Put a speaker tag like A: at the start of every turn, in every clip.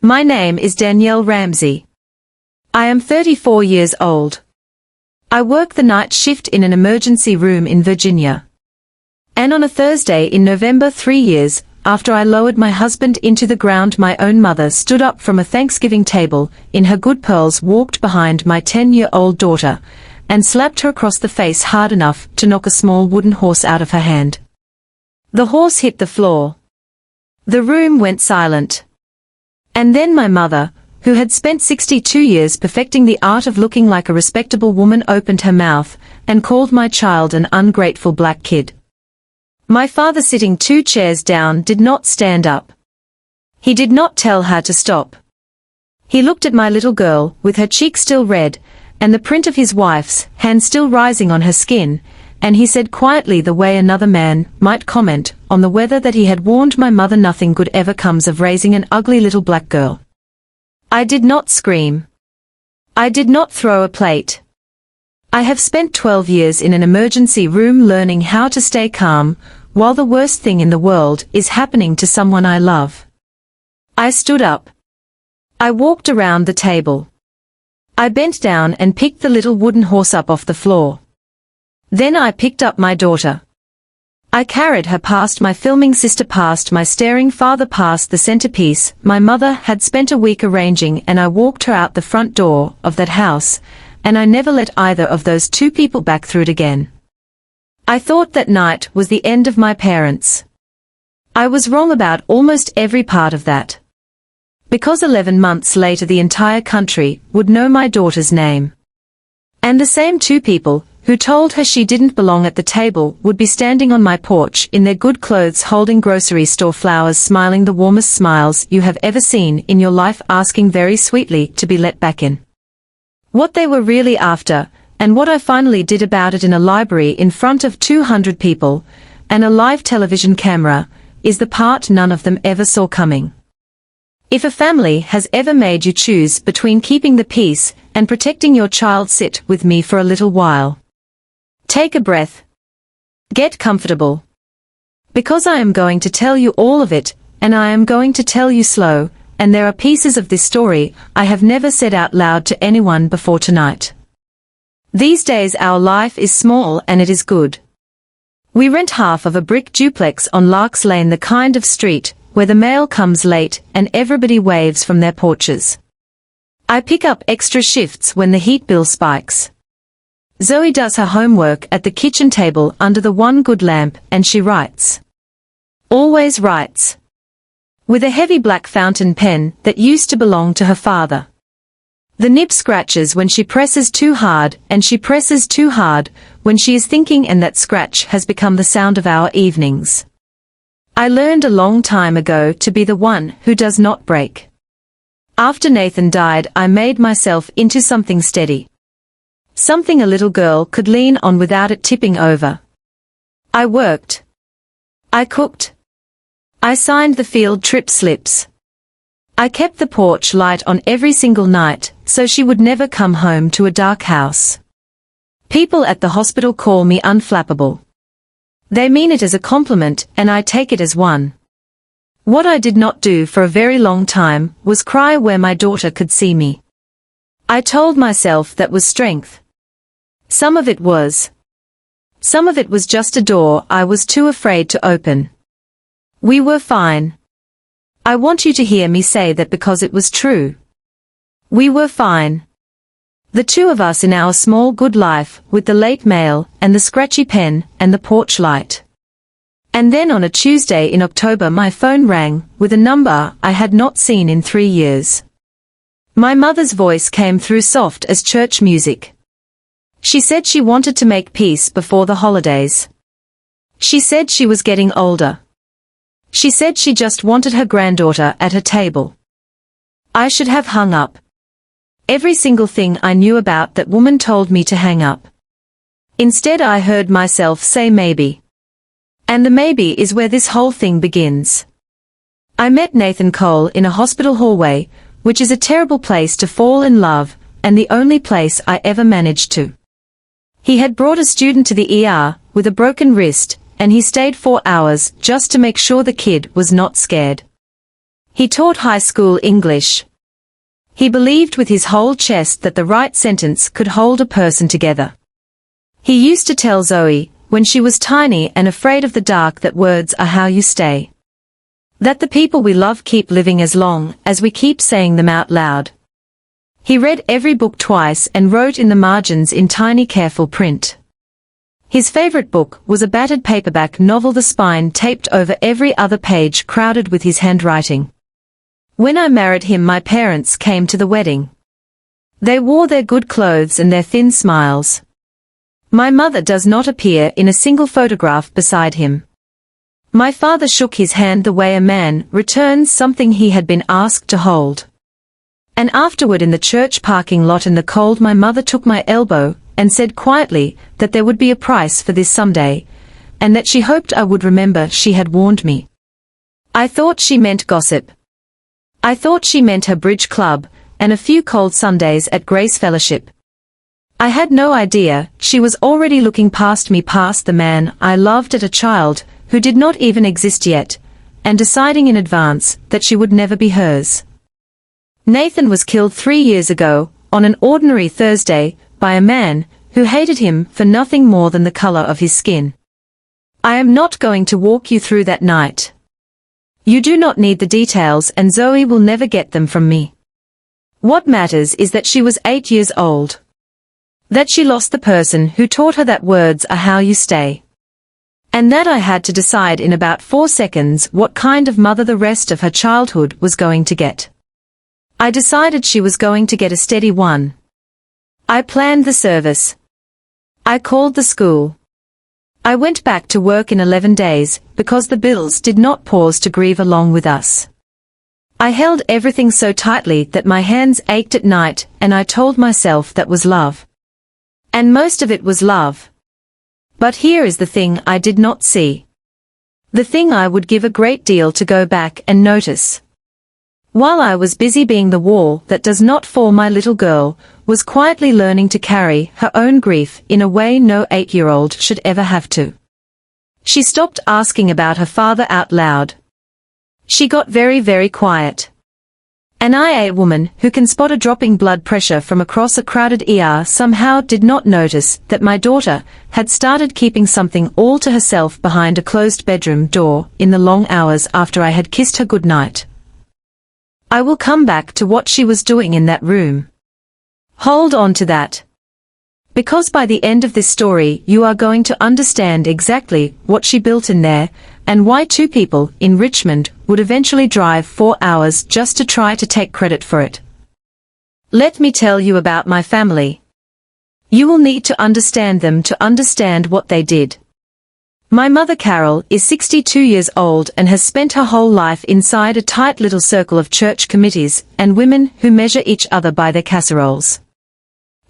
A: My name is Danielle Ramsey. I am 34 years old. I work the night shift in an emergency room in Virginia. And on a Thursday in November 3 years after I lowered my husband into the ground, my own mother stood up from a Thanksgiving table, in her good pearls, walked behind my 10-year-old daughter, and slapped her across the face hard enough to knock a small wooden horse out of her hand. The horse hit the floor. The room went silent. And then my mother, who had spent 62 years perfecting the art of looking like a respectable woman, opened her mouth and called my child an ungrateful black kid. My father, sitting 2 chairs down, did not stand up. He did not tell her to stop. He looked at my little girl, with her cheek still red, and the print of his wife's hand still rising on her skin, and he said quietly, the way another man might comment on the weather, that he had warned my mother nothing good ever comes of raising an ugly little black girl. I did not scream. I did not throw a plate. I have spent 12 years in an emergency room learning how to stay calm, while the worst thing in the world is happening to someone I love. I stood up. I walked around the table. I bent down and picked the little wooden horse up off the floor. Then I picked up my daughter. I carried her past my filming sister, past my staring father, past the centerpiece my mother had spent a week arranging, and I walked her out the front door of that house, and I never let either of those 2 people back through it again. I thought that night was the end of my parents. I was wrong about almost every part of that. Because 11 months later the entire country would know my daughter's name. And the same 2 people who told her she didn't belong at the table would be standing on my porch in their good clothes, holding grocery store flowers, smiling the warmest smiles you have ever seen in your life, asking very sweetly to be let back in. What they were really after, and what I finally did about it in a library in front of 200 people, and a live television camera, is the part none of them ever saw coming. If a family has ever made you choose between keeping the peace and protecting your child, sit with me for a little while. Take a breath. Get comfortable. Because I am going to tell you all of it, and I am going to tell you slow, and there are pieces of this story I have never said out loud to anyone before tonight. These days our life is small and it is good. We rent half of a brick duplex on Larks Lane, the kind of street where the mail comes late and everybody waves from their porches. I pick up extra shifts when the heat bill spikes. Zoe does her homework at the kitchen table under the one good lamp, and she writes. Always writes. With a heavy black fountain pen that used to belong to her father. The nib scratches when she presses too hard, and she presses too hard when she is thinking, and that scratch has become the sound of our evenings. I learned a long time ago to be the one who does not break. After Nathan died, I made myself into something steady. Something a little girl could lean on without it tipping over. I worked. I cooked. I signed the field trip slips. I kept the porch light on every single night, so she would never come home to a dark house. People at the hospital call me unflappable. They mean it as a compliment, and I take it as one. What I did not do for a very long time was cry where my daughter could see me. I told myself that was strength. Some of it was. Some of it was just a door I was too afraid to open. We were fine. I want you to hear me say that because it was true. We were fine. The 2 of us in our small good life, with the late mail and the scratchy pen and the porch light. And then on a Tuesday in October my phone rang with a number I had not seen in 3 years. My mother's voice came through soft as church music. She said she wanted to make peace before the holidays. She said she was getting older. She said she just wanted her granddaughter at her table. I should have hung up. Every single thing I knew about that woman told me to hang up. Instead I heard myself say maybe. And the maybe is where this whole thing begins. I met Nathan Cole in a hospital hallway, which is a terrible place to fall in love, and the only place I ever managed to. He had brought a student to the ER with a broken wrist, and he stayed 4 hours just to make sure the kid was not scared. He taught high school English. He believed with his whole chest that the right sentence could hold a person together. He used to tell Zoe, when she was tiny and afraid of the dark, that words are how you stay. That the people we love keep living as long as we keep saying them out loud. He read every book twice and wrote in the margins in tiny careful print. His favorite book was a battered paperback novel, the spine taped over every other page crowded with his handwriting. When I married him, my parents came to the wedding. They wore their good clothes and their thin smiles. My mother does not appear in a single photograph beside him. My father shook his hand the way a man returns something he had been asked to hold. And afterward in the church parking lot in the cold, my mother took my elbow and said quietly that there would be a price for this someday, and that she hoped I would remember she had warned me. I thought she meant gossip. I thought she meant her bridge club, and a few cold Sundays at Grace Fellowship. I had no idea she was already looking past me, past the man I loved as a child, who did not even exist yet, and deciding in advance that she would never be hers. Nathan was killed 3 years ago, on an ordinary Thursday, by a man who hated him for nothing more than the color of his skin. I am not going to walk you through that night. You do not need the details, and Zoe will never get them from me. What matters is that she was 8 years old. That she lost the person who taught her that words are how you stay. And that I had to decide in about 4 seconds what kind of mother the rest of her childhood was going to get. I decided she was going to get a steady one. I planned the service. I called the school. I went back to work in 11 days, because the Bills did not pause to grieve along with us. I held everything so tightly that my hands ached at night, and I told myself that was love. And most of it was love. But here is the thing I did not see. The thing I would give a great deal to go back and notice. While I was busy being the wall that does not fall, my little girl was quietly learning to carry her own grief in a way no 8-year-old should ever have to. She stopped asking about her father out loud. She got very, very quiet. And I, a woman who can spot a dropping blood pressure from across a crowded ER, somehow did not notice that my daughter had started keeping something all to herself behind a closed bedroom door in the long hours after I had kissed her goodnight. I will come back to what she was doing in that room. Hold on to that. Because by the end of this story you are going to understand exactly what she built in there, and why 2 people in Richmond would eventually drive 4 hours just to try to take credit for it. Let me tell you about my family. You will need to understand them to understand what they did. My mother Carol is 62 years old and has spent her whole life inside a tight little circle of church committees and women who measure each other by their casseroles.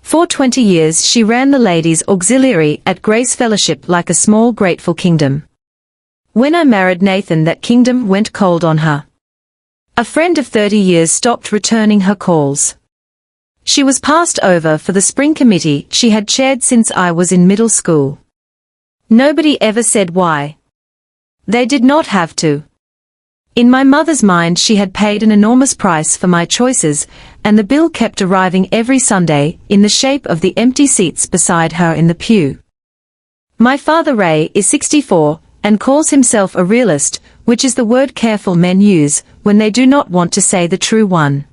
A: For 20 years she ran the ladies' auxiliary at Grace Fellowship like a small grateful kingdom. When I married Nathan, that kingdom went cold on her. A friend of 30 years stopped returning her calls. She was passed over for the spring committee she had chaired since I was in middle school. Nobody ever said why. They did not have to. In my mother's mind she had paid an enormous price for my choices, and the bill kept arriving every Sunday in the shape of the empty seats beside her in the pew. My father Ray is 64, and calls himself a realist, which is the word careful men use when they do not want to say the true one.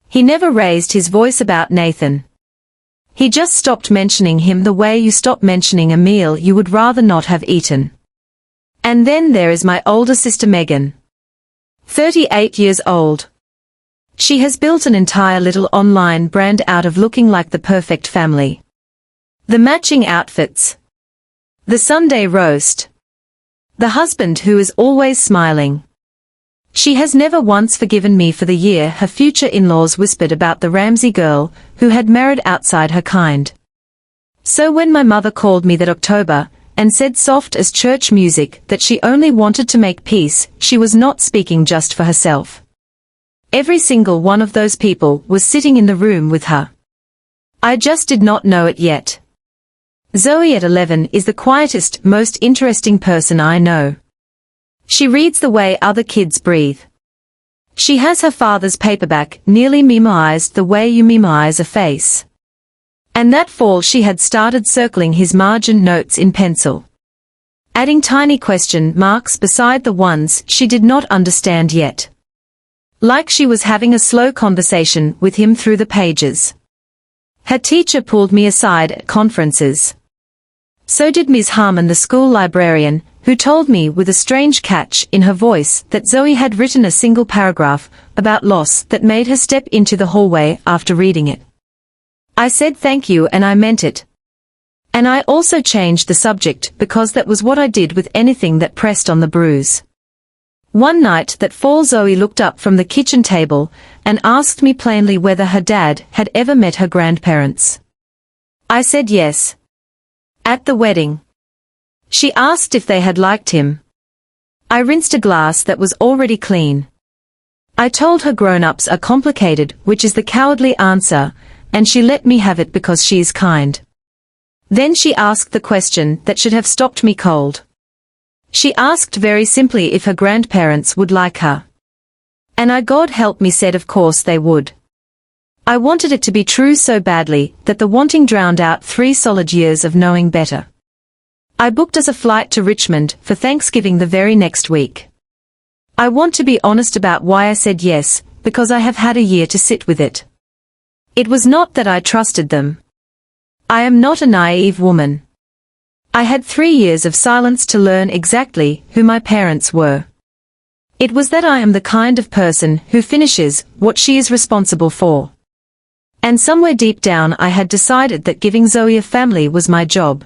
A: He never raised his voice about Nathan. He just stopped mentioning him the way you stop mentioning a meal you would rather not have eaten. And then there is my older sister Megan. 38 years old. She has built an entire little online brand out of looking like the perfect family. The matching outfits. The Sunday roast. The husband who is always smiling. She has never once forgiven me for the year her future in-laws whispered about the Ramsey girl who had married outside her kind. So when my mother called me that October, and said soft as church music that she only wanted to make peace, she was not speaking just for herself. Every single one of those people was sitting in the room with her. I just did not know it yet. Zoe at 11 is the quietest, most interesting person I know. She reads the way other kids breathe. She has her father's paperback nearly memoized the way you memorize a face. And that fall she had started circling his margin notes in pencil, adding tiny question marks beside the ones she did not understand yet. Like she was having a slow conversation with him through the pages. Her teacher pulled me aside at conferences. So did Ms. Harmon, the school librarian, who told me with a strange catch in her voice that Zoe had written a single paragraph about loss that made her step into the hallway after reading it. I said thank you and I meant it. And I also changed the subject because that was what I did with anything that pressed on the bruise. One night that fall Zoe looked up from the kitchen table and asked me plainly whether her dad had ever met her grandparents. I said yes. At the wedding. She asked if they had liked him. I rinsed a glass that was already clean. I told her grown-ups are complicated, which is the cowardly answer, and she let me have it because she is kind. Then she asked the question that should have stopped me cold. She asked very simply if her grandparents would like her. And I, God help me, said of course they would. I wanted it to be true so badly that the wanting drowned out 3 solid years of knowing better. I booked us a flight to Richmond for Thanksgiving the very next week. I want to be honest about why I said yes, because I have had a year to sit with it. It was not that I trusted them. I am not a naive woman. I had 3 years of silence to learn exactly who my parents were. It was that I am the kind of person who finishes what she is responsible for. And somewhere deep down I had decided that giving Zoe a family was my job.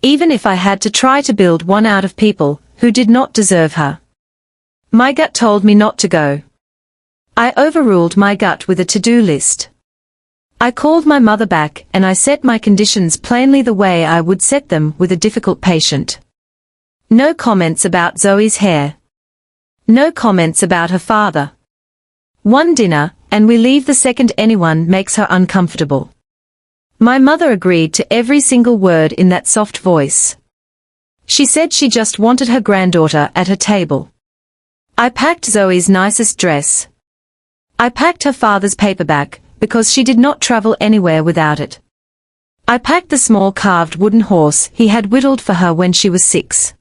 A: Even if I had to try to build one out of people who did not deserve her. My gut told me not to go. I overruled my gut with a to-do list. I called my mother back and I set my conditions plainly the way I would set them with a difficult patient. No comments about Zoe's hair. No comments about her father. One dinner, and we leave the second anyone makes her uncomfortable. My mother agreed to every single word in that soft voice. She said she just wanted her granddaughter at her table. I packed Zoe's nicest dress. I packed her father's paperback, because she did not travel anywhere without it. I packed the small carved wooden horse he had whittled for her when she was 6.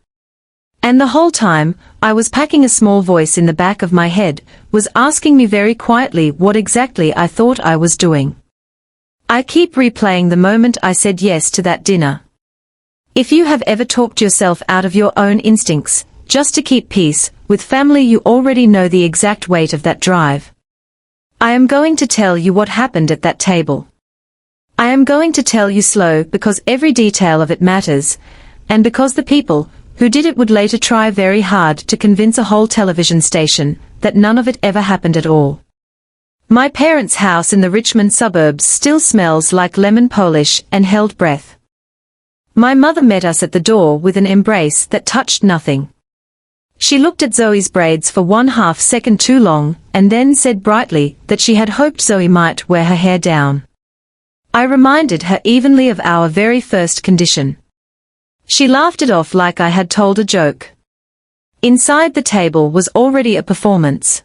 A: And the whole time, I was packing a small voice in the back of my head, was asking me very quietly what exactly I thought I was doing. I keep replaying the moment I said yes to that dinner. If you have ever talked yourself out of your own instincts, just to keep peace with family, you already know the exact weight of that drive. I am going to tell you what happened at that table. I am going to tell you slow because every detail of it matters, and because the people who did it would later try very hard to convince a whole television station that none of it ever happened at all. My parents' house in the Richmond suburbs still smells like lemon polish and held breath. My mother met us at the door with an embrace that touched nothing. She looked at Zoe's braids for 1/2 second too long, and then said brightly that she had hoped Zoe might wear her hair down. I reminded her evenly of our very first condition. She laughed it off like I had told a joke. Inside the table was already a performance.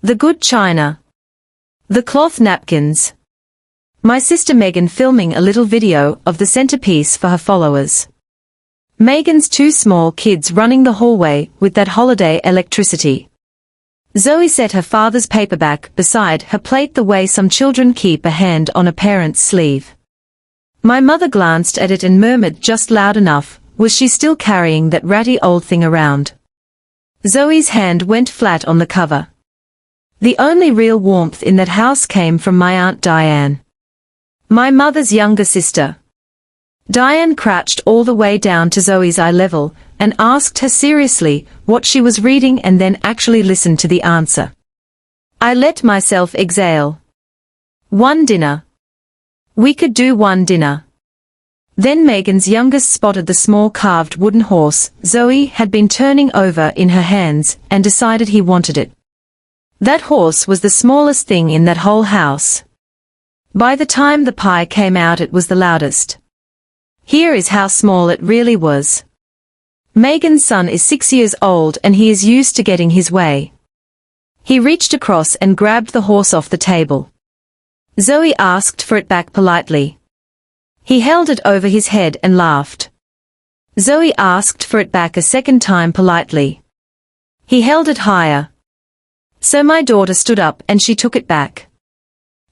A: The good china. The cloth napkins. My sister Megan filming a little video of the centerpiece for her followers. Megan's 2 small kids running the hallway with that holiday electricity. Zoe set her father's paperback beside her plate the way some children keep a hand on a parent's sleeve. My mother glanced at it and murmured just loud enough, was she still carrying that ratty old thing around? Zoe's hand went flat on the cover. The only real warmth in that house came from my Aunt Diane. My mother's younger sister. Diane crouched all the way down to Zoe's eye level, and asked her seriously what she was reading and then actually listened to the answer. I let myself exhale. 1 dinner. We could do 1 dinner. Then Megan's youngest spotted the small carved wooden horse Zoe had been turning over in her hands and decided he wanted it. That horse was the smallest thing in that whole house. By the time the pie came out it was the loudest. Here is how small it really was. Megan's son is 6 years old and he is used to getting his way. He reached across and grabbed the horse off the table. Zoe asked for it back politely. He held it over his head and laughed. Zoe asked for it back a second time politely. He held it higher. So my daughter stood up and she took it back.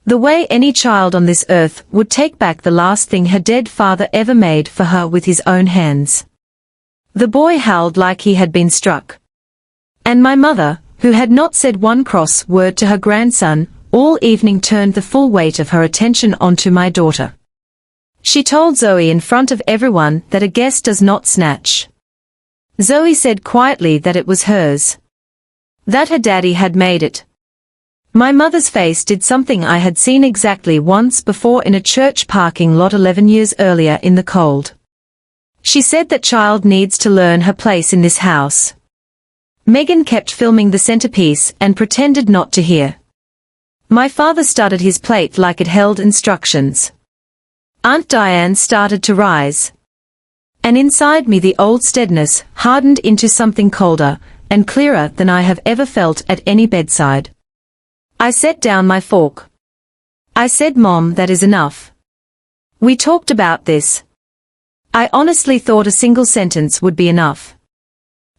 A: The way any child on this earth would take back the last thing her dead father ever made for her with his own hands. The boy howled like he had been struck. And my mother, who had not said one cross word to her grandson all evening, turned the full weight of her attention onto my daughter. She told Zoe in front of everyone that a guest does not snatch. Zoe said quietly that it was hers. That her daddy had made it. My mother's face did something I had seen exactly once before in a church parking lot 11 years earlier in the cold. She said that child needs to learn her place in this house. Megan kept filming the centerpiece and pretended not to hear. My father studied his plate like it held instructions. Aunt Diane started to rise. And inside me the old steadiness hardened into something colder and clearer than I have ever felt at any bedside. I set down my fork. I said, "Mom, that is enough. We talked about this." I honestly thought a single sentence would be enough.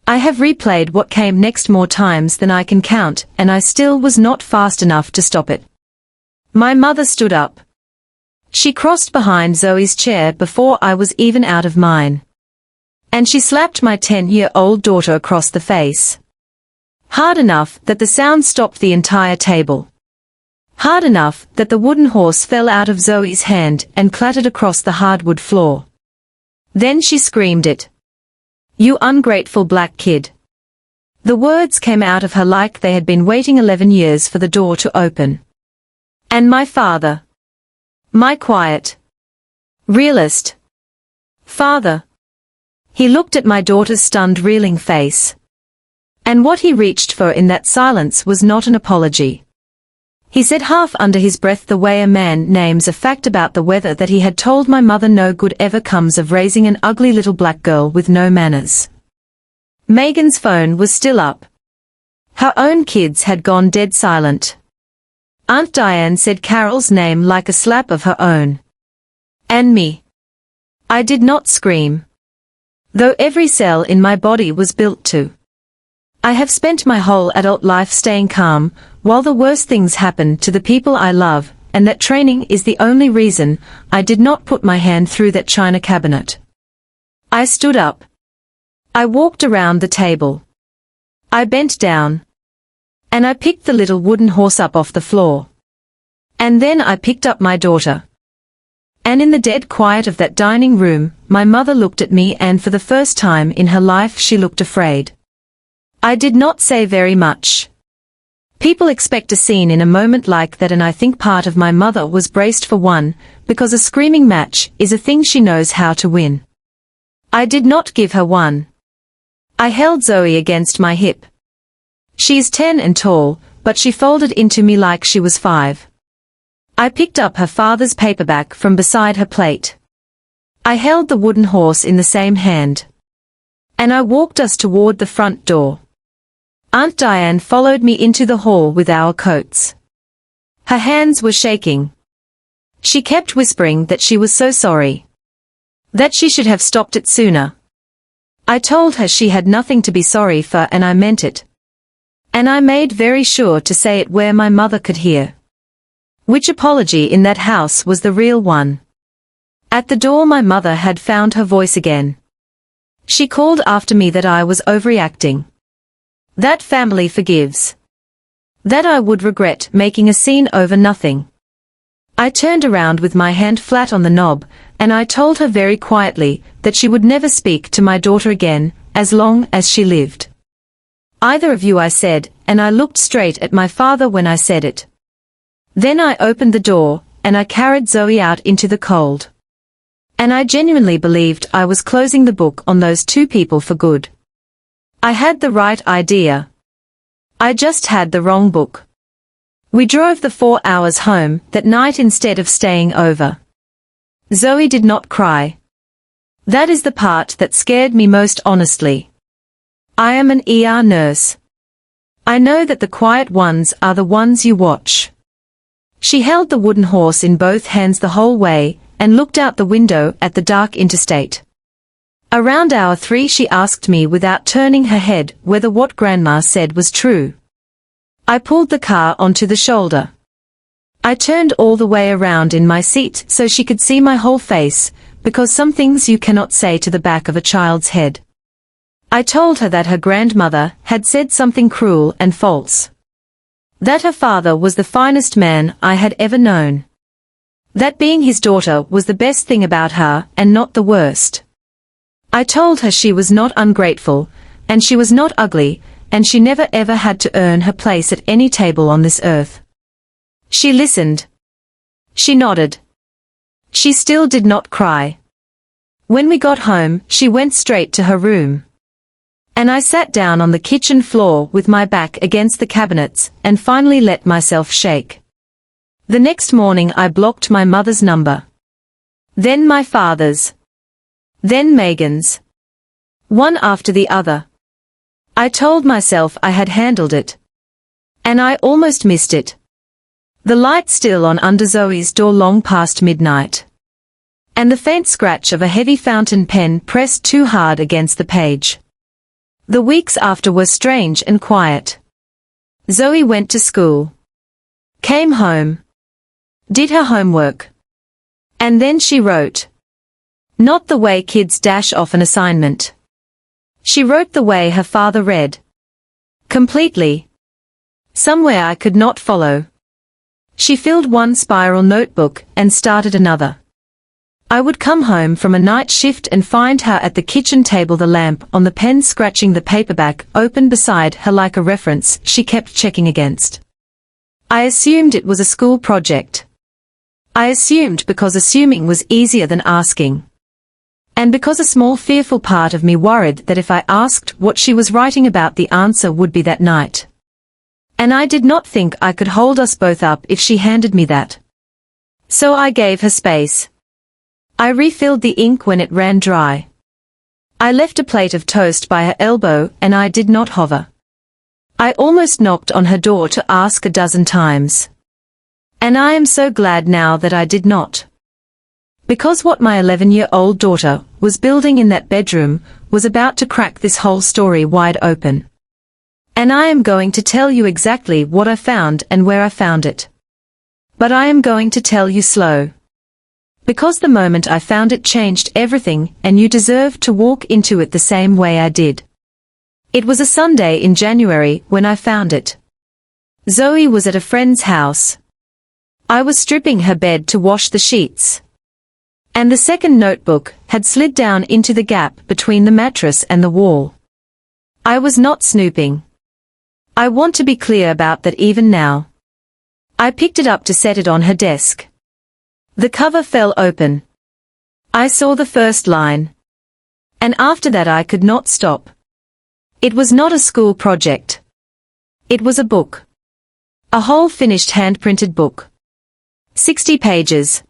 A: I have replayed what came next more times than I can count, and I still was not fast enough to stop it. My mother stood up. She crossed behind Zoe's chair before I was even out of mine. And she slapped my 10-year-old daughter across the face. Hard enough that the sound stopped the entire table. Hard enough that the wooden horse fell out of Zoe's hand and clattered across the hardwood floor. Then she screamed it. "You ungrateful black kid." The words came out of her like they had been waiting 11 years for the door to open. And my father. My quiet, realist father. He looked at my daughter's stunned, reeling face. And what he reached for in that silence was not an apology. He said half under his breath the way a man names a fact about the weather that he had told my mother no good ever comes of raising an ugly little black girl with no manners. Megan's phone was still up. Her own kids had gone dead silent. Aunt Diane said Carol's name like a slap of her own. And me. I did not scream. Though every cell in my body was built to. I have spent my whole adult life staying calm, while the worst things happen to the people I love, and that training is the only reason I did not put my hand through that china cabinet. I stood up. I walked around the table. I bent down. And I picked the little wooden horse up off the floor. And then I picked up my daughter. And in the dead quiet of that dining room, my mother looked at me, and for the first time in her life she looked afraid. I did not say very much. People expect a scene in a moment like that, and I think part of my mother was braced for one, because a screaming match is a thing she knows how to win. I did not give her one. I held Zoe against my hip. She is 10 and tall, but she folded into me like she was 5. I picked up her father's paperback from beside her plate. I held the wooden horse in the same hand. And I walked us toward the front door. Aunt Diane followed me into the hall with our coats. Her hands were shaking. She kept whispering that she was so sorry. That she should have stopped it sooner. I told her she had nothing to be sorry for, and I meant it. And I made very sure to say it where my mother could hear. Which apology in that house was the real one? At the door my mother had found her voice again. She called after me that I was overreacting. That family forgives. That I would regret making a scene over nothing. I turned around with my hand flat on the knob, and I told her very quietly that she would never speak to my daughter again, as long as she lived. Either of you, I said, and I looked straight at my father when I said it. Then I opened the door, and I carried Zoe out into the cold. And I genuinely believed I was closing the book on those two people for good. I had the right idea. I just had the wrong book. We drove the 4 hours home that night instead of staying over. Zoe did not cry. That is the part that scared me most, honestly. I am an ER nurse. I know that the quiet ones are the ones you watch. She held the wooden horse in both hands the whole way, and looked out the window at the dark interstate. Around hour 3 she asked me without turning her head whether what Grandma said was true. I pulled the car onto the shoulder. I turned all the way around in my seat so she could see my whole face, because some things you cannot say to the back of a child's head. I told her that her grandmother had said something cruel and false. That her father was the finest man I had ever known. That being his daughter was the best thing about her and not the worst. I told her she was not ungrateful, and she was not ugly, and she never ever had to earn her place at any table on this earth. She listened. She nodded. She still did not cry. When we got home, she went straight to her room. And I sat down on the kitchen floor with my back against the cabinets and finally let myself shake. The next morning I blocked my mother's number. Then my father's. Then Megan's. One after the other. I told myself I had handled it. And I almost missed it. The light still on under Zoe's door long past midnight. And the faint scratch of a heavy fountain pen pressed too hard against the page. The weeks after were strange and quiet. Zoe went to school. Came home. Did her homework. And then she wrote. Not the way kids dash off an assignment. She wrote the way her father read. Completely. Somewhere I could not follow. She filled one spiral notebook and started another. I would come home from a night shift and find her at the kitchen table, the lamp on the pen scratching the paperback open beside her like a reference she kept checking against. I assumed it was a school project. I assumed because assuming was easier than asking. And because a small fearful part of me worried that if I asked what she was writing about the answer would be that night. And I did not think I could hold us both up if she handed me that. So I gave her space. I refilled the ink when it ran dry. I left a plate of toast by her elbow and I did not hover. I almost knocked on her door to ask a dozen times. And I am so glad now that I did not. Because what my 11-year-old daughter was building in that bedroom was about to crack this whole story wide open. And I am going to tell you exactly what I found and where I found it. But I am going to tell you slow. Because the moment I found it changed everything and you deserve to walk into it the same way I did. It was a Sunday in January when I found it. Zoe was at a friend's house. I was stripping her bed to wash the sheets. And the second notebook had slid down into the gap between the mattress and the wall. I was not snooping. I want to be clear about that even now. I picked it up to set it on her desk. The cover fell open. I saw the first line. And after that I could not stop. It was not a school project. It was a book. A whole finished hand-printed book. 60 pages.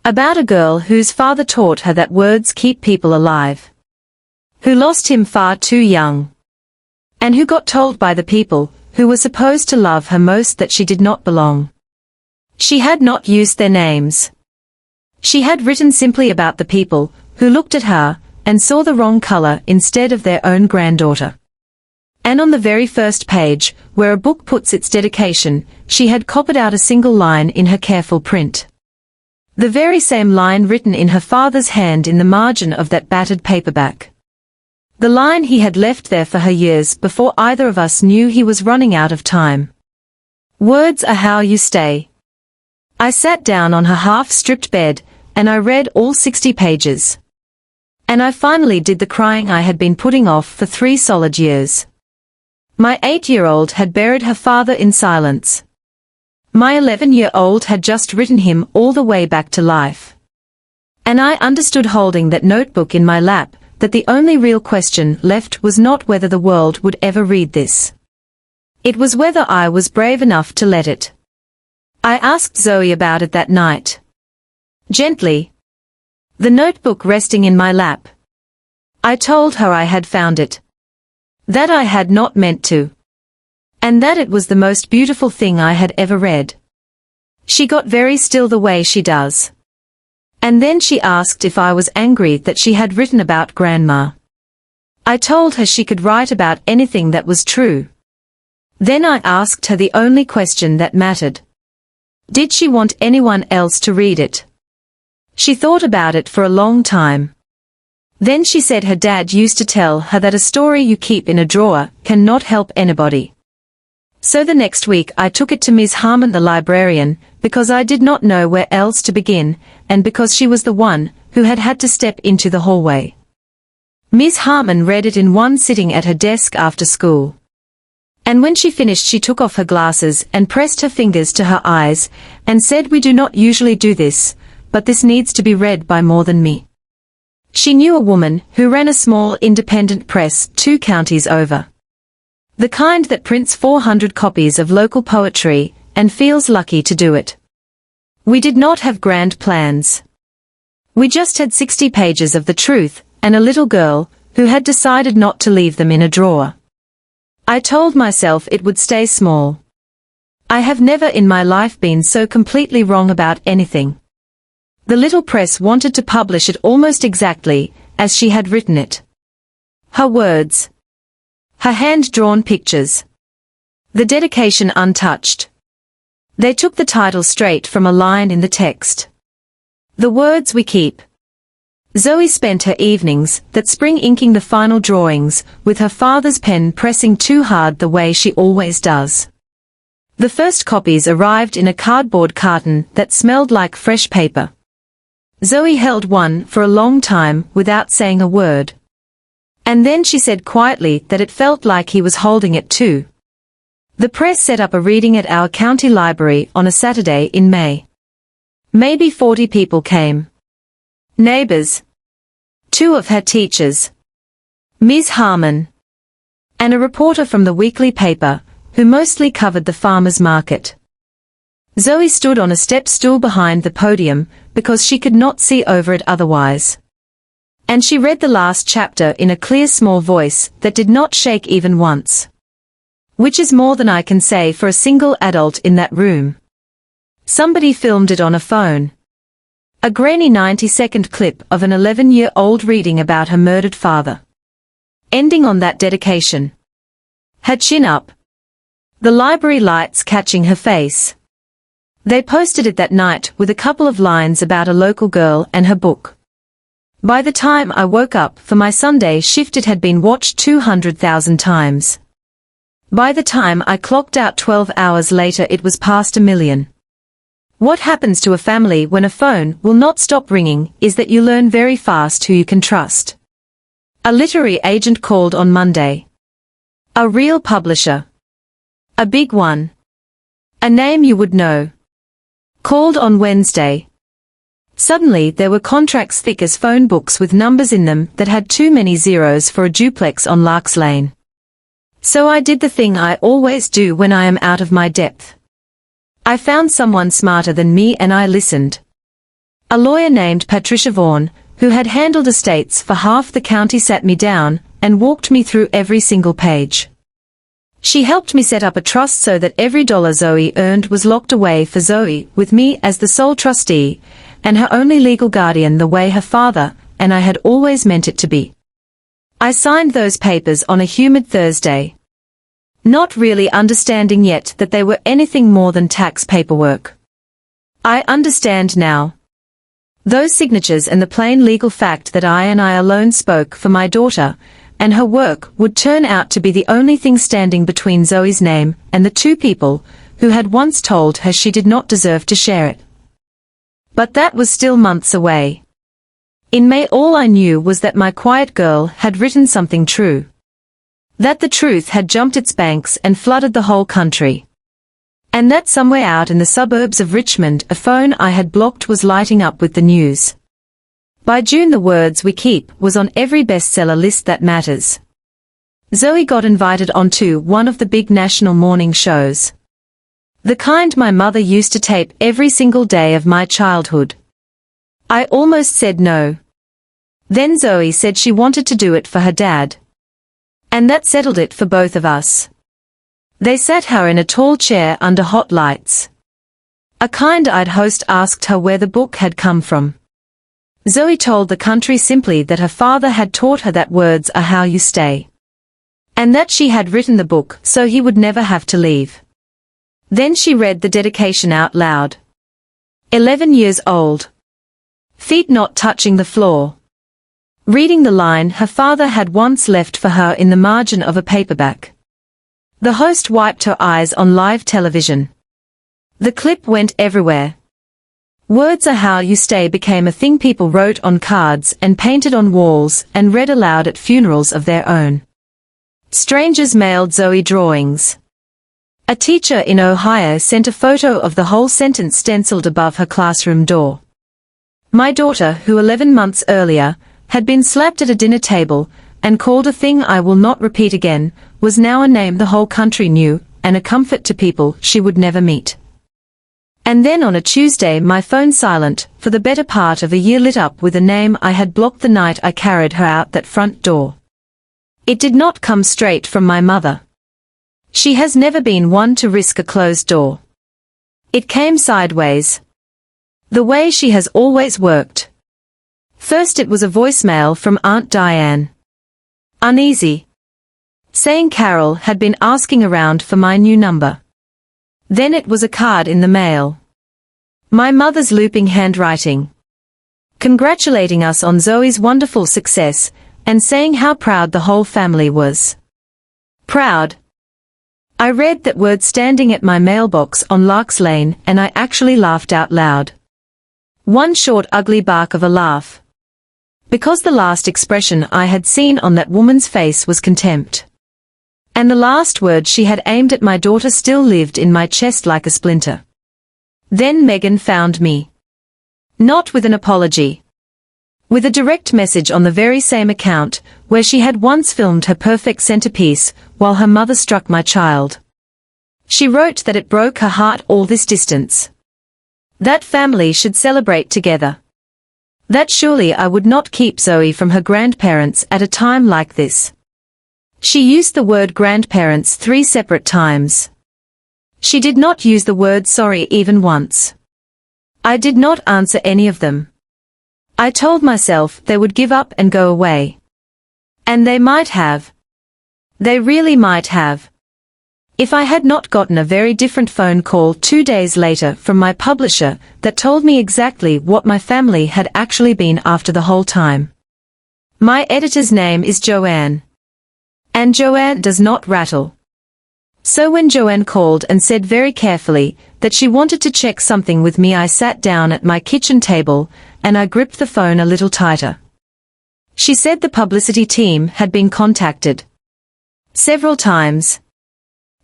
A: About a girl whose father taught her that words keep people alive. Who lost him far too young. And who got told by the people who were supposed to love her most that she did not belong. She had not used their names. She had written simply about the people who looked at her and saw the wrong color instead of their own granddaughter. And on the very first page, where a book puts its dedication, she had copied out a single line in her careful print. The very same line written in her father's hand in the margin of that battered paperback. The line he had left there for her years before either of us knew he was running out of time. Words are how you stay. I sat down on her half-stripped bed, and I read all 60 pages. And I finally did the crying I had been putting off for 3 solid years. My 8-year-old had buried her father in silence. My 11-year-old had just written him all the way back to life. And I understood holding that notebook in my lap, that the only real question left was not whether the world would ever read this. It was whether I was brave enough to let it. I asked Zoe about it that night. Gently. The notebook resting in my lap. I told her I had found it. That I had not meant to. and that it was the most beautiful thing I had ever read. She got very still the way she does. And then she asked if I was angry that she had written about Grandma. I told her she could write about anything that was true. Then I asked her the only question that mattered. Did she want anyone else to read it? She thought about it for a long time. Then she said her dad used to tell her that a story you keep in a drawer cannot help anybody. So the next week I took it to Ms. Harmon the librarian, because I did not know where else to begin, and because she was the one who had had to step into the hallway. Ms. Harmon read it in one sitting at her desk after school. And when she finished she took off her glasses and pressed her fingers to her eyes, and said, "We do not usually do this, but this needs to be read by more than me." She knew a woman who ran a small independent press 2 counties over. The kind that prints 400 copies of local poetry, and feels lucky to do it. We did not have grand plans. We just had 60 pages of the truth, and a little girl, who had decided not to leave them in a drawer. I told myself it would stay small. I have never in my life been so completely wrong about anything. The little press wanted to publish it almost exactly as she had written it. Her words. Her hand-drawn pictures. The dedication untouched. They took the title straight from a line in the text. The words we keep. Zoe spent her evenings that spring inking the final drawings, with her father's pen pressing too hard the way she always does. The first copies arrived in a cardboard carton that smelled like fresh paper. Zoe held one for a long time without saying a word. And then she said quietly that it felt like he was holding it too. The press set up a reading at our county library on a Saturday in May. Maybe 40 people came. Neighbors. 2 of her teachers. Ms. Harmon. And a reporter from the weekly paper, who mostly covered the farmer's market. Zoe stood on a step stool behind the podium, because she could not see over it otherwise. And she read the last chapter in a clear small voice that did not shake even once. Which is more than I can say for a single adult in that room. Somebody filmed it on a phone. A grainy 90-second clip of an 11-year-old reading about her murdered father. Ending on that dedication. Her chin up. The library lights catching her face. They posted it that night with a couple of lines about a local girl and her book. By the time I woke up for my Sunday shift it had been watched 200,000 times. By the time I clocked out 12 hours later it was past 1 million. What happens to a family when a phone will not stop ringing is that you learn very fast who you can trust. A literary agent called on Monday. A real publisher. A big one. A name you would know. Called on Wednesday. Suddenly there were contracts thick as phone books with numbers in them that had too many zeros for a duplex on Larks Lane. So I did the thing I always do when I am out of my depth. I found someone smarter than me and I listened. A lawyer named Patricia Vaughan, who had handled estates for half the county, sat me down and walked me through every single page. She helped me set up a trust so that every dollar Zoe earned was locked away for Zoe, with me as the sole trustee, and her only legal guardian the way her father and I had always meant it to be. I signed those papers on a humid Thursday. Not really understanding yet that they were anything more than tax paperwork. I understand now. Those signatures and the plain legal fact that I alone spoke for my daughter, and her work would turn out to be the only thing standing between Zoe's name and the 2 people who had once told her she did not deserve to share it. But that was still months away. In May all I knew was that my quiet girl had written something true. That the truth had jumped its banks and flooded the whole country. And that somewhere out in the suburbs of Richmond a phone I had blocked was lighting up with the news. By June the words we keep was on every bestseller list that matters. Zoe got invited onto one of the big national morning shows. The kind my mother used to tape every single day of my childhood. I almost said no. Then Zoe said she wanted to do it for her dad. And that settled it for both of us. They sat her in a tall chair under hot lights. A kind-eyed host asked her where the book had come from. Zoe told the country simply that her father had taught her that words are how you stay. And that she had written the book so he would never have to leave. Then she read the dedication out loud. 11 years old. Feet not touching the floor. Reading the line her father had once left for her in the margin of a paperback. The host wiped her eyes on live television. The clip went everywhere. Words are how you stay became a thing people wrote on cards and painted on walls and read aloud at funerals of their own. Strangers mailed Zoe drawings. A teacher in Ohio sent a photo of the whole sentence stenciled above her classroom door. My daughter, who 11 months earlier had been slapped at a dinner table and called a thing I will not repeat again, was now a name the whole country knew and a comfort to people she would never meet. And then on a Tuesday my phone silent for the better part of a year lit up with a name I had blocked the night I carried her out that front door. It did not come straight from my mother. She has never been one to risk a closed door. It came sideways. The way she has always worked. First it was a voicemail from Aunt Diane. Uneasy. Saying Carol had been asking around for my new number. Then it was a card in the mail. My mother's looping handwriting. Congratulating us on Zoe's wonderful success, and saying how proud the whole family was. Proud. I read that word standing at my mailbox on Larks Lane and I actually laughed out loud. One short ugly bark of a laugh. Because the last expression I had seen on that woman's face was contempt. And the last word she had aimed at my daughter still lived in my chest like a splinter. Then Megan found me. Not with an apology. With a direct message on the very same account, where she had once filmed her perfect centerpiece, while her mother struck my child. She wrote that it broke her heart all this distance. That family should celebrate together. That surely I would not keep Zoe from her grandparents at a time like this. She used the word grandparents 3 separate times. She did not use the word sorry even once. I did not answer any of them. I told myself they would give up and go away. And they might have. They really might have. If I had not gotten a very different phone call 2 days later from my publisher that told me exactly what my family had actually been after the whole time. My editor's name is Joanne. And Joanne does not rattle. So when Joanne called and said very carefully that she wanted to check something with me, I sat down at my kitchen table and I gripped the phone a little tighter. She said the publicity team had been contacted. Several times.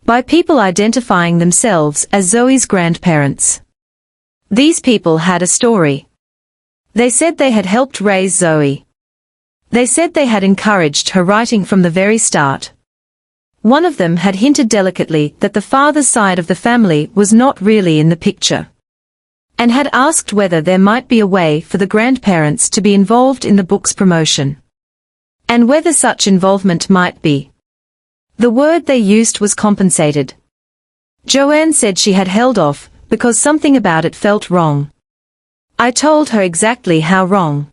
A: By people identifying themselves as Zoe's grandparents. These people had a story. They said they had helped raise Zoe. They said they had encouraged her writing from the very start. One of them had hinted delicately that the father's side of the family was not really in the picture. And had asked whether there might be a way for the grandparents to be involved in the book's promotion. And whether such involvement might be. The word they used was compensated. Joanne said she had held off, because something about it felt wrong. I told her exactly how wrong.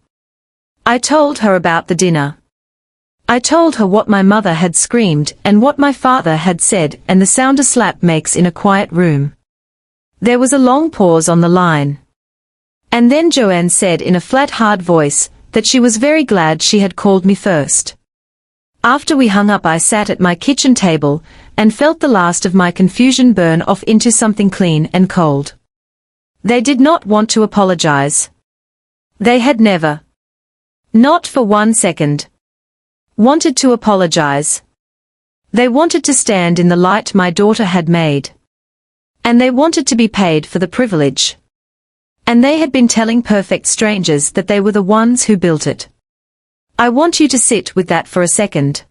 A: I told her about the dinner. I told her what my mother had screamed and what my father had said and the sound a slap makes in a quiet room. There was a long pause on the line. And then Joanne said in a flat hard voice that she was very glad she had called me first. After we hung up I sat at my kitchen table and felt the last of my confusion burn off into something clean and cold. They did not want to apologize. They had never. Not for 1 second. Wanted to apologize. They wanted to stand in the light my daughter had made. And they wanted to be paid for the privilege. And they had been telling perfect strangers that they were the ones who built it. I want you to sit with that for a second.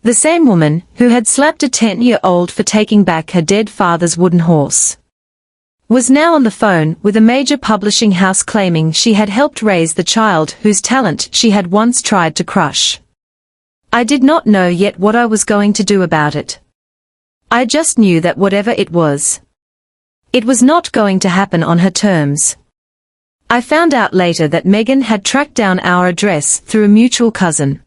A: The same woman who had slapped a 10-year-old for taking back her dead father's wooden horse was now on the phone with a major publishing house claiming she had helped raise the child whose talent she had once tried to crush. I did not know yet what I was going to do about it. I just knew that whatever it was not going to happen on her terms. I found out later that Megan had tracked down our address through a mutual cousin.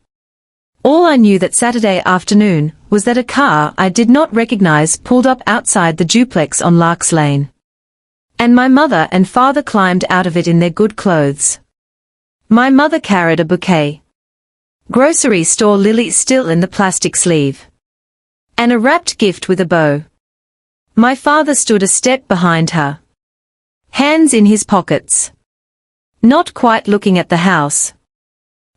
A: All I knew that Saturday afternoon was that a car I did not recognize pulled up outside the duplex on Larks Lane. And my mother and father climbed out of it in their good clothes. My mother carried a bouquet. Grocery store lilies still in the plastic sleeve. And a wrapped gift with a bow. My father stood a step behind her. Hands in his pockets. Not quite looking at the house.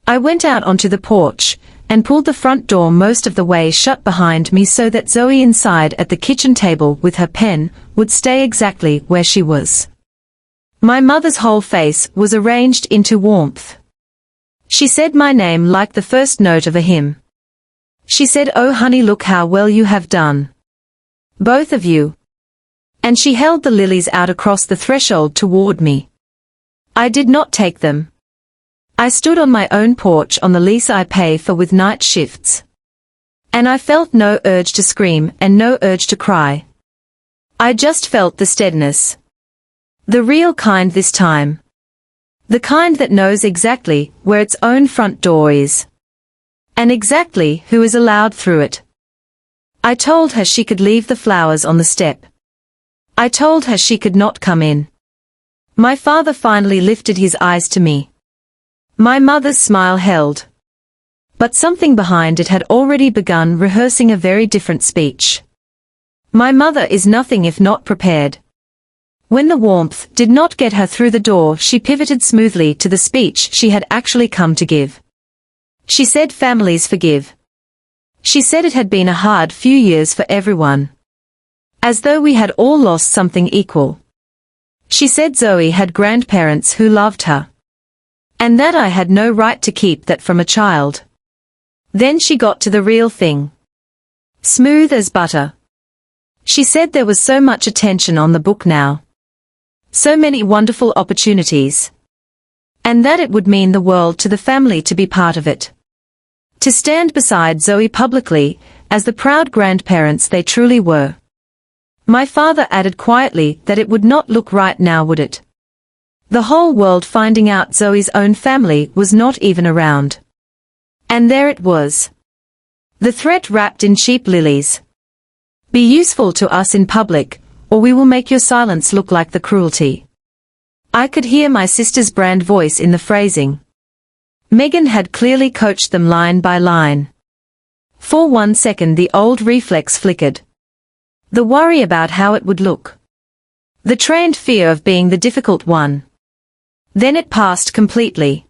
A: I went out onto the porch, and pulled the front door most of the way shut behind me so that Zoe inside at the kitchen table with her pen would stay exactly where she was. My mother's whole face was arranged into warmth. She said my name like the first note of a hymn. She said, "Oh honey, look how well you have done. Both of you." And she held the lilies out across the threshold toward me. I did not take them. I stood on my own porch on the lease I pay for with night shifts. And I felt no urge to scream and no urge to cry. I just felt the steadiness. The real kind this time. The kind that knows exactly where its own front door is. And exactly who is allowed through it. I told her she could leave the flowers on the step. I told her she could not come in. My father finally lifted his eyes to me. My mother's smile held. But something behind it had already begun rehearsing a very different speech. My mother is nothing if not prepared. When the warmth did not get her through the door, she pivoted smoothly to the speech she had actually come to give. She said families forgive. She said it had been a hard few years for everyone. As though we had all lost something equal. She said Zoe had grandparents who loved her. And that I had no right to keep that from a child. Then she got to the real thing. Smooth as butter. She said there was so much attention on the book now. So many wonderful opportunities. And that it would mean the world to the family to be part of it. To stand beside Zoe publicly, as the proud grandparents they truly were. My father added quietly that it would not look right now, would it? The whole world finding out Zoe's own family was not even around. And there it was. The threat wrapped in cheap lilies. Be useful to us in public, or we will make your silence look like the cruelty. I could hear my sister's brand voice in the phrasing. Megan had clearly coached them line by line. For 1 second the old reflex flickered. The worry about how it would look. The trained fear of being the difficult one. Then it passed completely.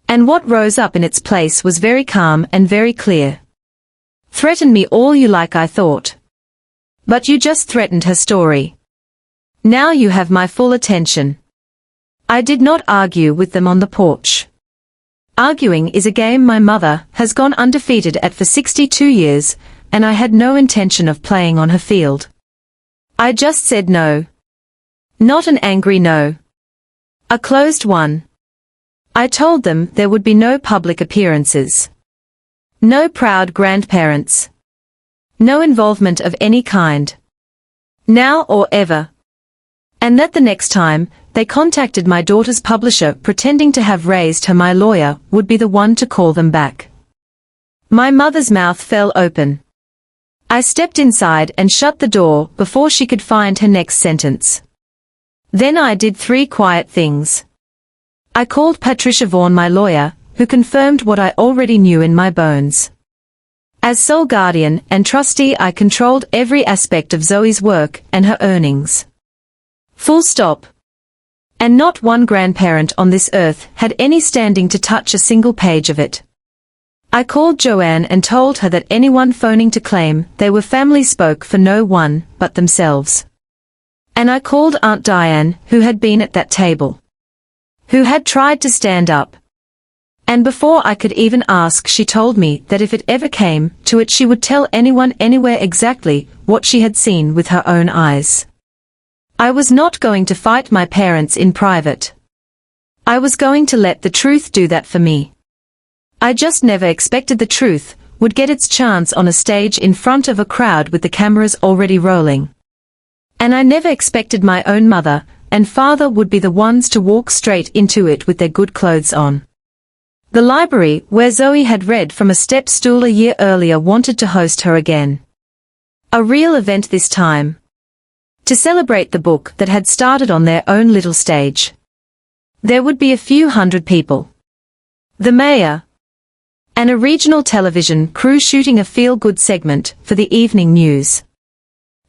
A: And what rose up in its place was very calm and very clear. Threaten me all you like, I thought. But you just threatened her story. Now you have my full attention. I did not argue with them on the porch. Arguing is a game my mother has gone undefeated at for 62 years, and I had no intention of playing on her field. I just said no. Not an angry no. A closed one. I told them there would be no public appearances. No proud grandparents. No involvement of any kind. Now or ever. And that the next time they contacted my daughter's publisher pretending to have raised her, my lawyer would be the one to call them back. My mother's mouth fell open. I stepped inside and shut the door before she could find her next sentence. Then I did 3 quiet things. I called Patricia Vaughan, my lawyer, who confirmed what I already knew in my bones. As sole guardian and trustee, I controlled every aspect of Zoe's work and her earnings. Full stop. And not one grandparent on this earth had any standing to touch a single page of it. I called Joanne and told her that anyone phoning to claim they were family spoke for no one but themselves. And I called Aunt Diane, who had been at that table. Who had tried to stand up. And before I could even ask, she told me that if it ever came to it, she would tell anyone anywhere exactly what she had seen with her own eyes. I was not going to fight my parents in private. I was going to let the truth do that for me. I just never expected the truth would get its chance on a stage in front of a crowd with the cameras already rolling. And I never expected my own mother and father would be the ones to walk straight into it with their good clothes on. The library, where Zoe had read from a step stool a year earlier, wanted to host her again. A real event this time. To celebrate the book that had started on their own little stage. There would be a few hundred people. The mayor, and a regional television crew shooting a feel-good segment for the evening news.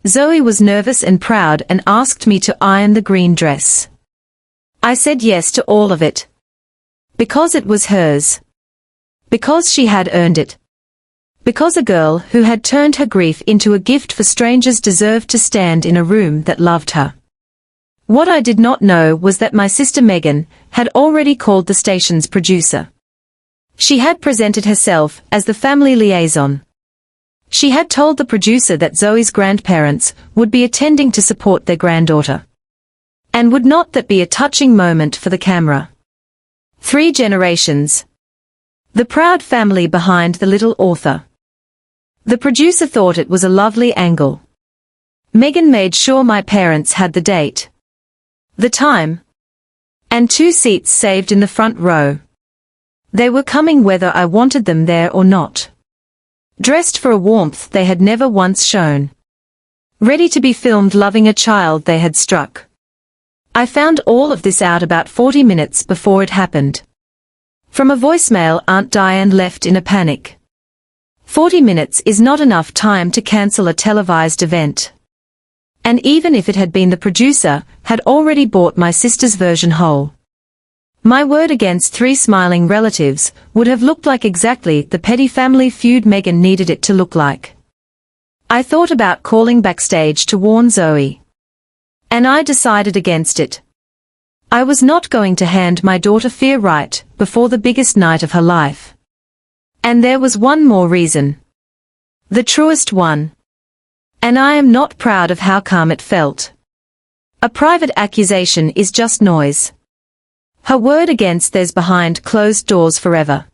A: Zoe was nervous and proud and asked me to iron the green dress. I said yes to all of it. Because it was hers. Because she had earned it. Because a girl who had turned her grief into a gift for strangers deserved to stand in a room that loved her. What I did not know was that my sister Megan had already called the station's producer. She had presented herself as the family liaison. She had told the producer that Zoe's grandparents would be attending to support their granddaughter. And would not that be a touching moment for the camera? 3 generations. The proud family behind the little author. The producer thought it was a lovely angle. Megan made sure my parents had the date, the time, and 2 seats saved in the front row. They were coming whether I wanted them there or not. Dressed for a warmth they had never once shown. Ready to be filmed loving a child they had struck. I found all of this out about 40 minutes before it happened. From a voicemail Aunt Diane left in a panic. 40 minutes is not enough time to cancel a televised event. And even if it had been the producer, had already bought my sister's version whole. My word against 3 smiling relatives would have looked like exactly the petty family feud Megan needed it to look like. I thought about calling backstage to warn Zoe. And I decided against it. I was not going to hand my daughter fear right before the biggest night of her life. And there was one more reason. The truest one. And I am not proud of how calm it felt. A private accusation is just noise. Her word against theirs behind closed doors forever.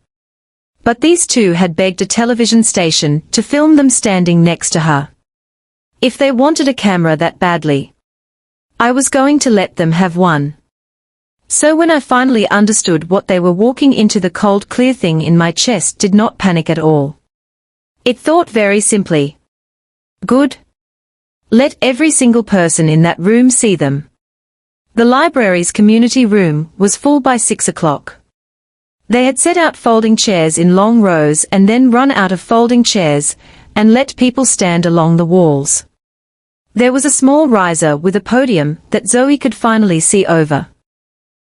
A: But these 2 had begged a television station to film them standing next to her. If they wanted a camera that badly, I was going to let them have one. So when I finally understood what they were walking into, the cold clear thing in my chest did not panic at all. It thought very simply. Good. Let every single person in that room see them. The library's community room was full by 6 o'clock. They had set out folding chairs in long rows and then run out of folding chairs and let people stand along the walls. There was a small riser with a podium that Zoe could finally see over.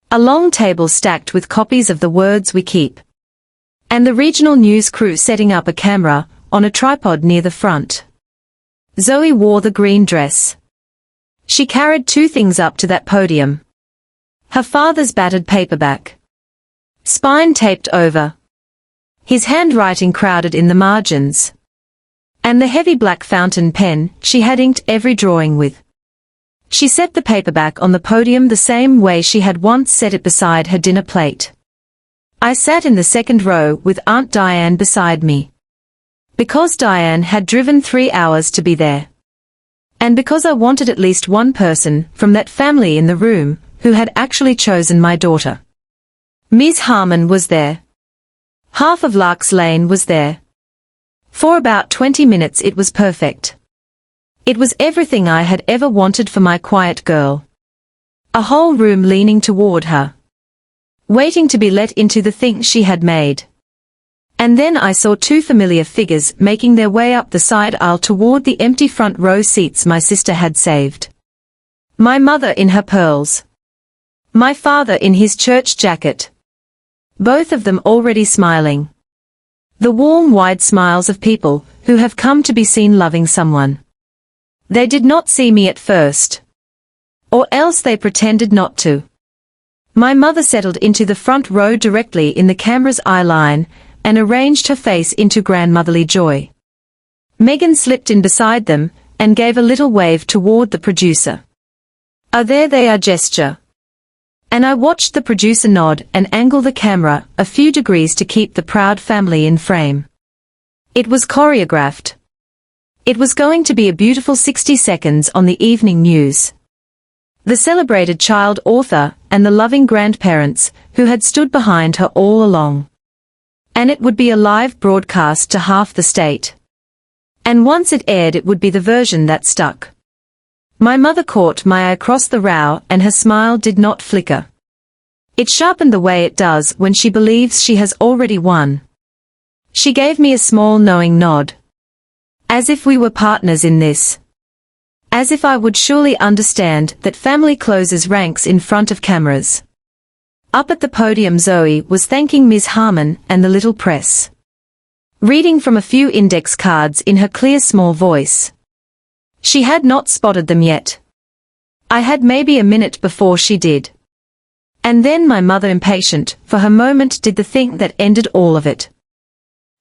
A: A long table stacked with copies of The Words We Keep. And the regional news crew setting up a camera on a tripod near the front. Zoe wore the green dress. She carried 2 things up to that podium. Her father's battered paperback. Spine taped over. His handwriting crowded in the margins. And the heavy black fountain pen she had inked every drawing with. She set the paperback on the podium the same way she had once set it beside her dinner plate. I sat in the second row with Aunt Diane beside me. Because Diane had driven 3 hours to be there. And because I wanted at least one person from that family in the room who had actually chosen my daughter. Ms. Harmon was there. Half of Lark's Lane was there. For about 20 minutes it was perfect. It was everything I had ever wanted for my quiet girl. A whole room leaning toward her. Waiting to be let into the thing she had made. And then I saw 2 familiar figures making their way up the side aisle toward the empty front row seats my sister had saved. My mother in her pearls. My father in his church jacket. Both of them already smiling. The warm, wide smiles of people who have come to be seen loving someone. They did not see me at first. Or else they pretended not to. My mother settled into the front row directly in the camera's eye line and arranged her face into grandmotherly joy. Megan slipped in beside them and gave a little wave toward the producer. There they are gesture. And I watched the producer nod and angle the camera a few degrees to keep the proud family in frame. It was choreographed. It was going to be a beautiful 60 seconds on the evening news. The celebrated child author and the loving grandparents who had stood behind her all along. And it would be a live broadcast to half the state. And once it aired, it would be the version that stuck. My mother caught my eye across the row, and her smile did not flicker. It sharpened the way it does when she believes she has already won. She gave me a small knowing nod. As if we were partners in this. As if I would surely understand that family closes ranks in front of cameras. Up at the podium, Zoe was thanking Ms. Harmon and the little press. Reading from a few index cards in her clear small voice. She had not spotted them yet. I had maybe a minute before she did. And then my mother, impatient for her moment, did the thing that ended all of it.